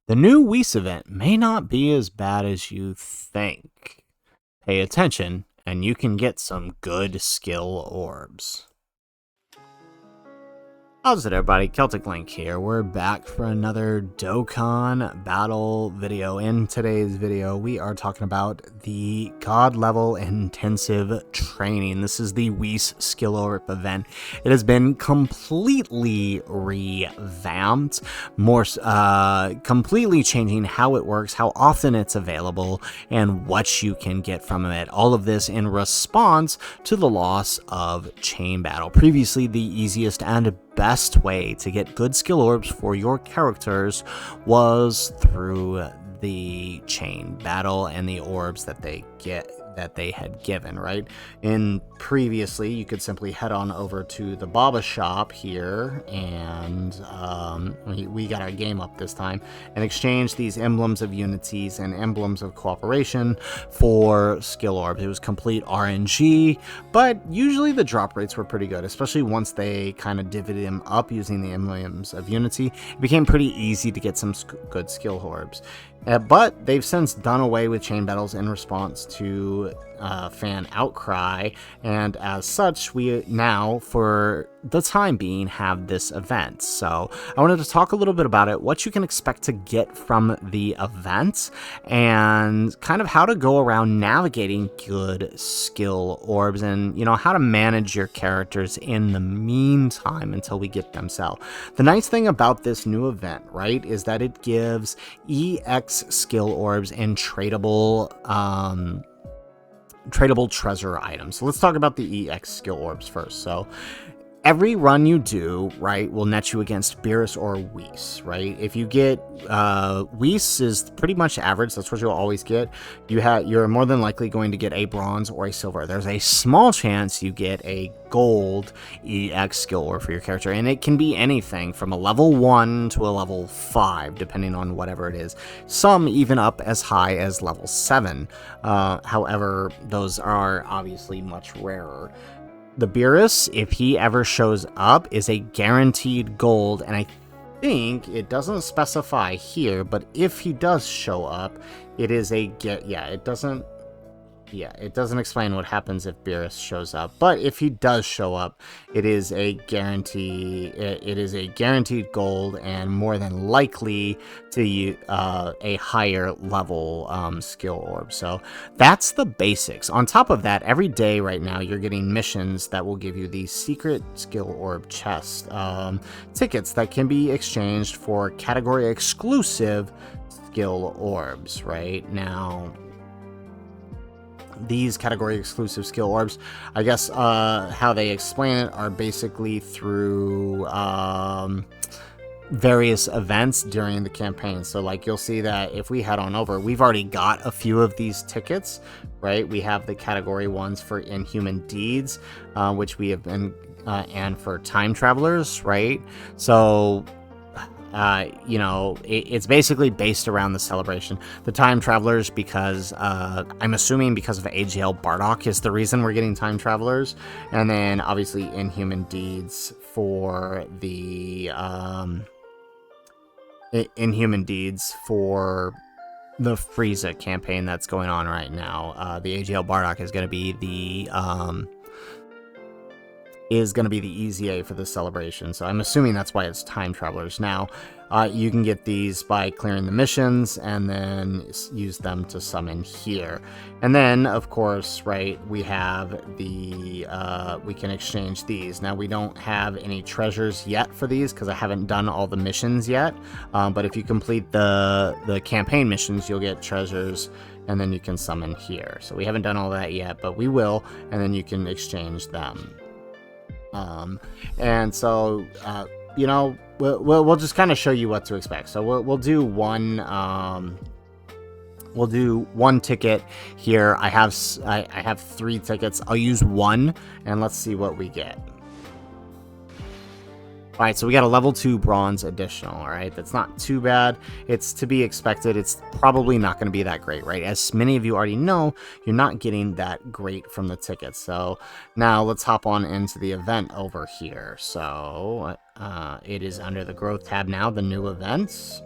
The new Whis event may not be as bad as you think. Pay attention, and you can get some good skill orbs. How's it, everybody? Celtic Link here. We're back for another Dokkan battle video. In today's video, we are talking about the God level intensive training. This is the Whis skill orb event. It has been completely revamped, completely changing how it works, how often it's available, and what you can get from it. All of this in response to the loss of Chain Battle. Previously, the easiest and best way to get good skill orbs for your characters was through the chain battle and the orbs that they had given, right? And previously, you could simply head on over to the Baba shop here, and we got our game up this time, and exchange these emblems of unities and emblems of cooperation for skill orbs. It was complete RNG, but usually the drop rates were pretty good, especially once they kind of divvied them up using the emblems of unity. It became pretty easy to get some good skill orbs. But they've since done away with chain battles in response to fan outcry, and as such, we now, for the time being, have this event. So I wanted to talk a little bit about it, what you can expect to get from the event, and kind of how to go around navigating good skill orbs, and how to manage your characters in the meantime until we get them. So the nice thing about this new event, right, is that it gives EX skill orbs and tradable treasure items. So let's talk about the EX skill orbs first. So every run you do, right, will net you against Beerus or Whis, right? If you get Whis is pretty much average. That's what you'll always get. You're more than likely going to get a bronze or a silver. There's a small chance you get a gold EX skill orb for your character, and it can be anything from a level 1 to a level 5, depending on whatever it is. Some even up as high as level 7. However, those are obviously much rarer. The Beerus, if he ever shows up, is a guaranteed gold, and I think it doesn't specify here, but if he does show up, it is a it doesn't explain what happens if Beerus shows up, but if he does show up, it is a guarantee. It is a guaranteed gold, and more than likely to a higher level skill orb. So that's the basics. On top of that, every day right now you're getting missions that will give you these secret skill orb chest tickets that can be exchanged for category exclusive skill orbs. Right now, these category exclusive skill orbs, I guess how they explain it, are basically through various events during the campaign. So like, you'll see that if we head on over, we've already got a few of these tickets, right? We have the category ones for Inhuman Deeds, which we have been and for Time Travelers, right? So it's basically based around the celebration. The Time Travelers, because I'm assuming because of AGL Bardock is the reason we're getting Time Travelers, and then obviously Inhuman Deeds for the Inhuman Deeds for the Frieza campaign that's going on right now. The AGL Bardock is going to be the EZA for the celebration. So I'm assuming that's why it's Time Travelers. Now, you can get these by clearing the missions and then use them to summon here. And then, of course, right, we have the, we can exchange these. Now, we don't have any treasures yet for these because I haven't done all the missions yet. But if you complete the campaign missions, you'll get treasures, and then you can summon here. So we haven't done all that yet, but we will, and then you can exchange them. And so, we'll just kind of show you what to expect. So we'll do one ticket here. I have 3 tickets. I'll use one, and let's see what we get. All right, so we got a level 2 bronze additional. All right, that's not too bad. It's to be expected. It's probably not going to be that great, right? As many of you already know, you're not getting that great from the tickets. So now let's hop on into the event over here. So it is under the growth tab now, the new events.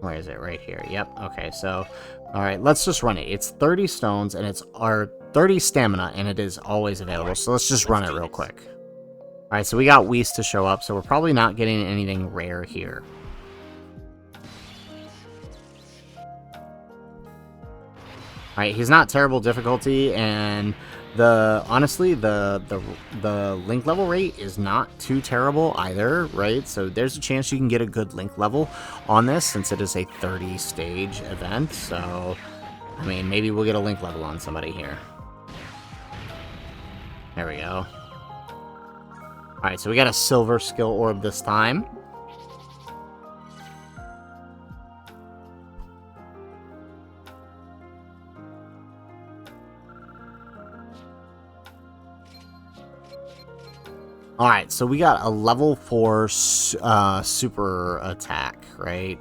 Where is it? Right here. Yep. Okay, so, all right, let's just run it. It's 30 stones, and it's our 30 stamina, and it is always available. So let's just run it real quick. All right, so we got Whis to show up, so we're probably not getting anything rare here. All right, he's not terrible difficulty, and honestly the link level rate is not too terrible either, right? So there's a chance you can get a good link level on this since it is a 30 stage event. So I mean, maybe we'll get a link level on somebody here. There we go. All right, so we got a silver skill orb this time. Alright, so we got a level 4 super attack, right?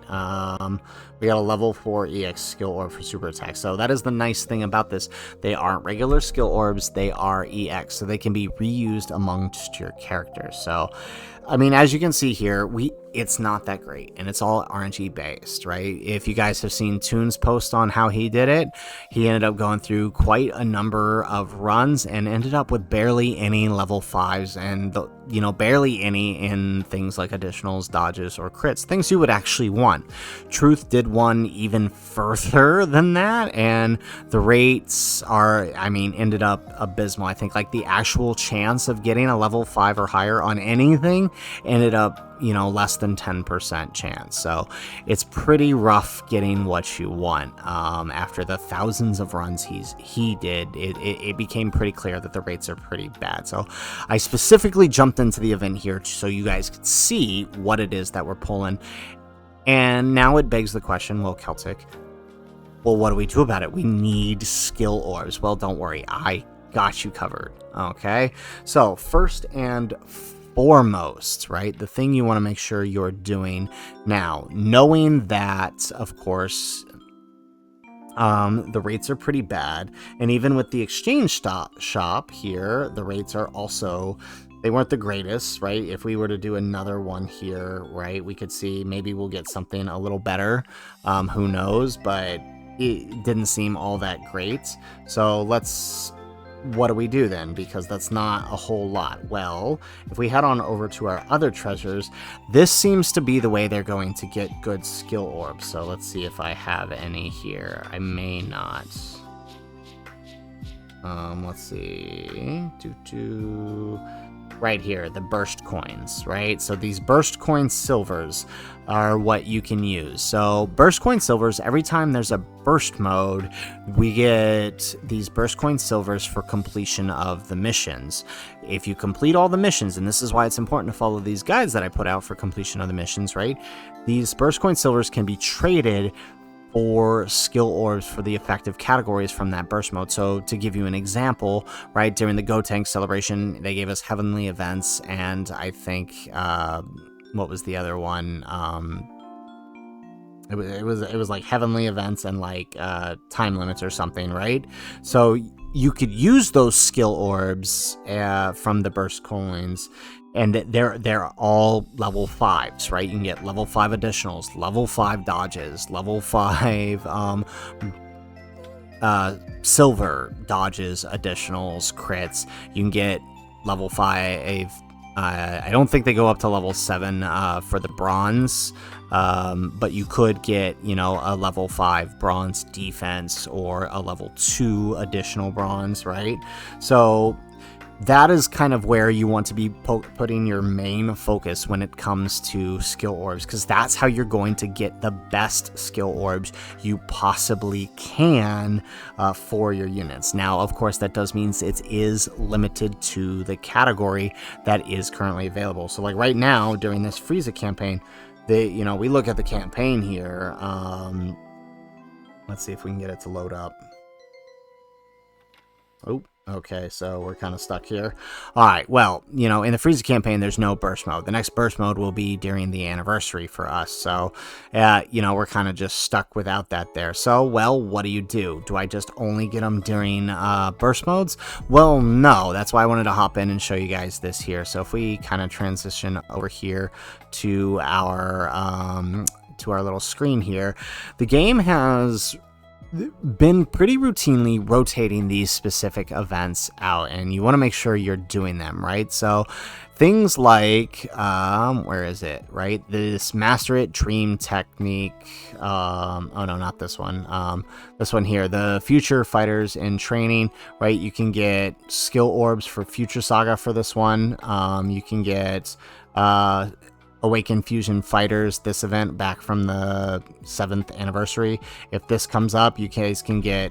We got a level 4 EX skill orb for super attack. So that is the nice thing about this. They aren't regular skill orbs, they are EX, so they can be reused amongst your characters. So, I mean, as you can see here, it's not that great, and it's all RNG based, right? If you guys have seen Toon's post on how he did it, he ended up going through quite a number of runs and ended up with barely any level 5s and, barely any in things like additionals, dodges, or crits, things you would actually want. Truth did one even further than that, and the rates ended up abysmal. I think, like, the actual chance of getting a level 5 or higher on anything ended up, less than 10% chance. So it's pretty rough getting what you want. After the thousands of runs he did, it became pretty clear that the rates are pretty bad. So I specifically jumped into the event here so you guys could see what it is that we're pulling. And now it begs the question, well, Celtic, well, what do we do about it? We need skill orbs. Well, don't worry, I got you covered. Okay, so first and foremost, right, the thing you want to make sure you're doing now, knowing that, of course, the rates are pretty bad, and even with the exchange shop here, the rates are also, they weren't the greatest, right? If we were to do another one here, right, we could see maybe we'll get something a little better, who knows, but it didn't seem all that great. So what do we do then? Because that's not a whole lot. Well, if we head on over to our other treasures, this seems to be the way they're going to get good skill orbs. So let's see if I have any here. I may not. Let's see. Right here, the burst coins, right? So these burst coin silvers are what you can use. So burst coin silvers, every time there's a burst mode, we get these burst coin silvers for completion of the missions. If you complete all the missions, and this is why it's important to follow these guides that I put out for completion of the missions, right? These burst coin silvers can be traded or skill orbs for the effective categories from that burst mode. So to give you an example, right, during the Go Tank celebration, they gave us heavenly events, and I think what was the other one? It was like heavenly events and like time limits or something, right? So you could use those skill orbs from the burst coins, and they're all level 5s, right? You can get level 5 additionals, level 5 dodges, level 5 silver dodges, additionals, crits. You can get level 5. I don't think they go up to level 7 for the bronze, but you could get, a level 5 bronze defense or a level 2 additional bronze, right? So that is kind of where you want to be putting your main focus when it comes to skill orbs, because that's how you're going to get the best skill orbs you possibly can for your units. Now, of course, that does mean it is limited to the category that is currently available. So like right now during this Frieza campaign, we look at the campaign here. Let's see if we can get it to load up. Oh, okay, so we're kind of stuck here. All right, well, in the Frieza campaign, there's no burst mode. The next burst mode will be during the anniversary for us. So, we're kind of just stuck without that there. So, well, what do? Do I just only get them during burst modes? Well, no. That's why I wanted to hop in and show you guys this here. So if we kind of transition over here to our to our little screen here, the game has been pretty routinely rotating these specific events out, and you want to make sure you're doing them right. So things like where is it, right, this Master It Dream technique, oh no, not this one, this one here, the Future Fighters in Training, right? You can get skill orbs for Future Saga for this one. You can get Awakened Fusion Fighters, this event back from the 7th anniversary. If this comes up, you guys can get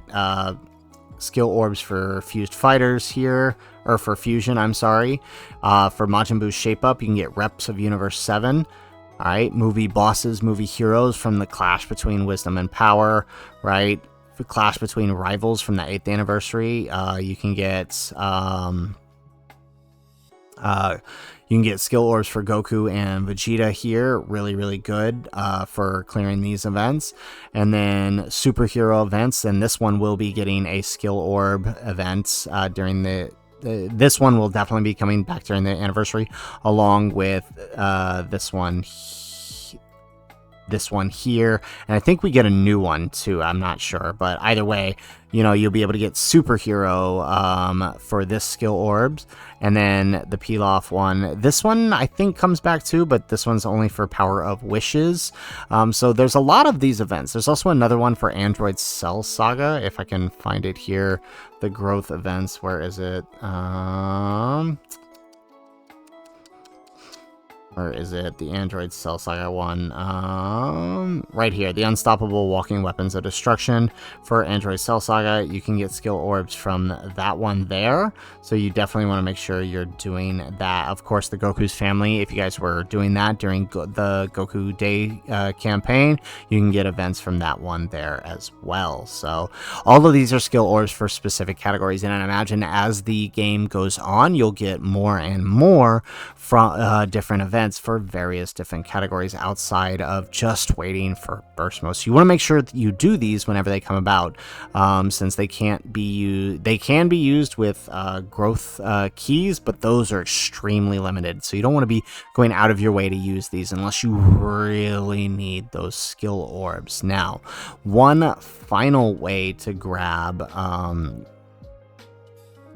skill orbs for Fused Fighters here, or for Fusion, I'm sorry. For Majin Buu Shape Up, you can get reps of Universe 7. Alright, movie bosses, movie heroes from the Clash Between Wisdom and Power, right? For Clash Between Rivals from the 8th anniversary, you can get skill orbs for Goku and Vegeta here. Really, really good for clearing these events. And then superhero events, and this one will be getting a skill orb event during this one will definitely be coming back during the anniversary, along with this one here, and I think we get a new one too, I'm not sure, but either way, you know, you'll be able to get superhero for this skill orbs. And then the Pilaf one, this one I think comes back too, but this one's only for Power of Wishes. So there's a lot of these events. There's also another one for Android Cell Saga, if I can find it here, the growth events. Where is it? Or is it the Android Cell Saga one? Right here, the Unstoppable Walking Weapons of Destruction for Android Cell Saga. You can get skill orbs from that one there, so you definitely want to make sure you're doing that. Of course, the Goku's Family, if you guys were doing that during the Goku Day campaign, you can get events from that one there as well. So all of these are skill orbs for specific categories, and I imagine as the game goes on, you'll get more and more from different events for various different categories outside of just waiting for burst mode. So you want to make sure that you do these whenever they come about, since they can't be used. They can be used with growth keys, but those are extremely limited. So you don't want to be going out of your way to use these unless you really need those skill orbs. Now, one final way to grab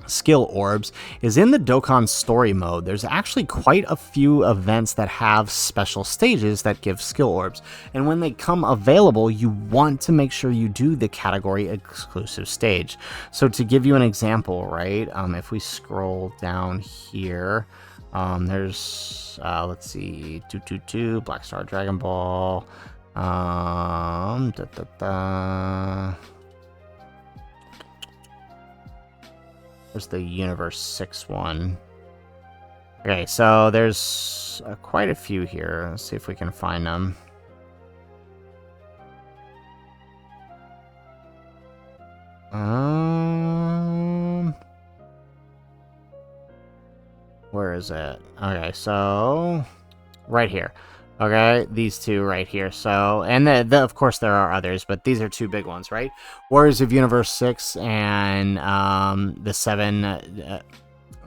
skill orbs is in the Dokkan story mode. There's actually quite a few events that have special stages that give skill orbs, and when they come available, you want to make sure you do the category exclusive stage. So to give you an example, right, if we scroll down here, there's let's see, 222 Black Star Dragon Ball, There's the Universe 6 one. Okay, so there's quite a few here. Let's see if we can find them. Where is it? Okay, so right here. Okay, these two right here. So, and of course there are others, but these are two big ones, right? Warriors of Universe 6 and the 7,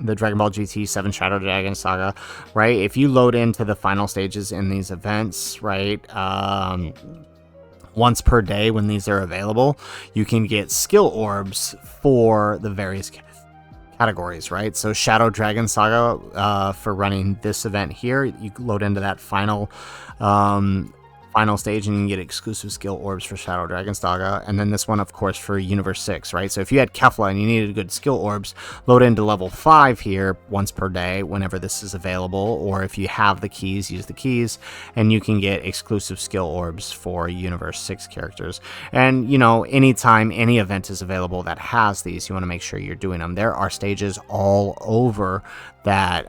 the Dragon Ball GT 7 Shadow Dragon Saga, right? If you load into the final stages in these events, right, once per day when these are available, you can get skill orbs for the various categories, right? So Shadow Dragon Saga, for running this event here, you load into that final stage and you can get exclusive skill orbs for Shadow Dragon Saga. And then this one, of course, for Universe 6, right? So if you had Kefla and you needed good skill orbs, load into level 5 here once per day whenever this is available, or if you have the keys, use the keys, and you can get exclusive skill orbs for Universe 6 characters. And, you know, anytime any event is available that has these, you want to make sure you're doing them. There are stages all over that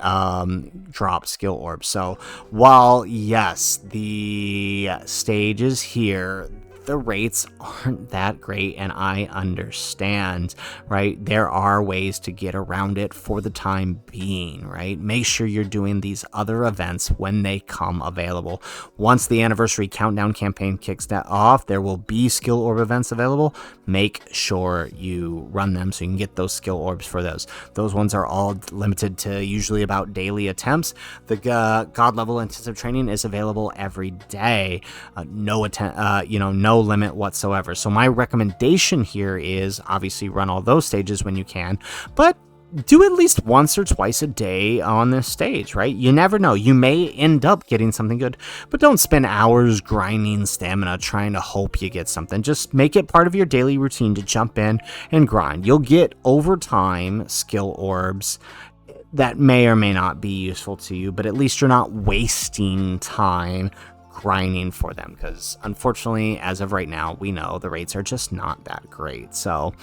drop skill orbs. So while, yes, the stages here, the rates aren't that great, and I understand, right? There are ways to get around it for the time being, right? Make sure you're doing these other events when they come available. Once the anniversary countdown campaign kicks that off, there will be skill orb events available. Make sure you run them so you can get those skill orbs for those. Those ones are all limited to usually about daily attempts. The god level intensive training is available every day. No limit whatsoever. So my recommendation here is obviously run all those stages when you can, but do at least once or twice a day on this stage, right? You never know. You may end up getting something good, but don't spend hours grinding stamina trying to hope you get something. Just make it part of your daily routine to jump in and grind. You'll get over time skill orbs that may or may not be useful to you, but at least you're not wasting time grinding for them, because unfortunately, as of right now, we know the rates are just not that great. So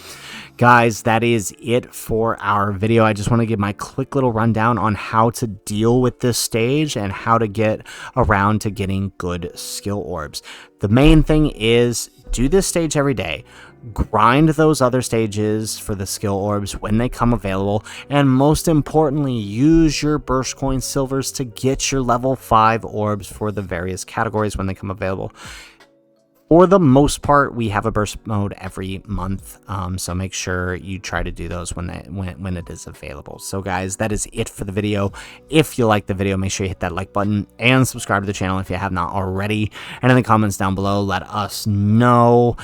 guys, that is it for our video. I just want to give my quick little rundown on how to deal with this stage and how to get around to getting good skill orbs. The main thing is do this stage every day. Grind those other stages for the skill orbs when they come available, and most importantly, use your burst coin silvers to get your level 5 orbs for the various categories when they come available. For the most part, we have a burst mode every month, so make sure you try to do those when it is available. So guys, that is it for the video. If you like the video, make sure you hit that like button and subscribe to the channel if you have not already. And in the comments down below, let us know,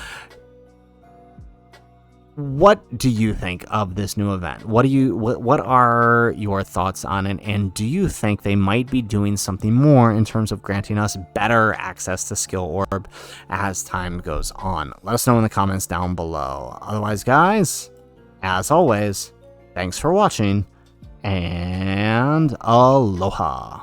what do you think of this new event? What are your thoughts on it? And do you think they might be doing something more in terms of granting us better access to skill orb as time goes on? Let us know in the comments down below. Otherwise, guys, as always, thanks for watching, and aloha.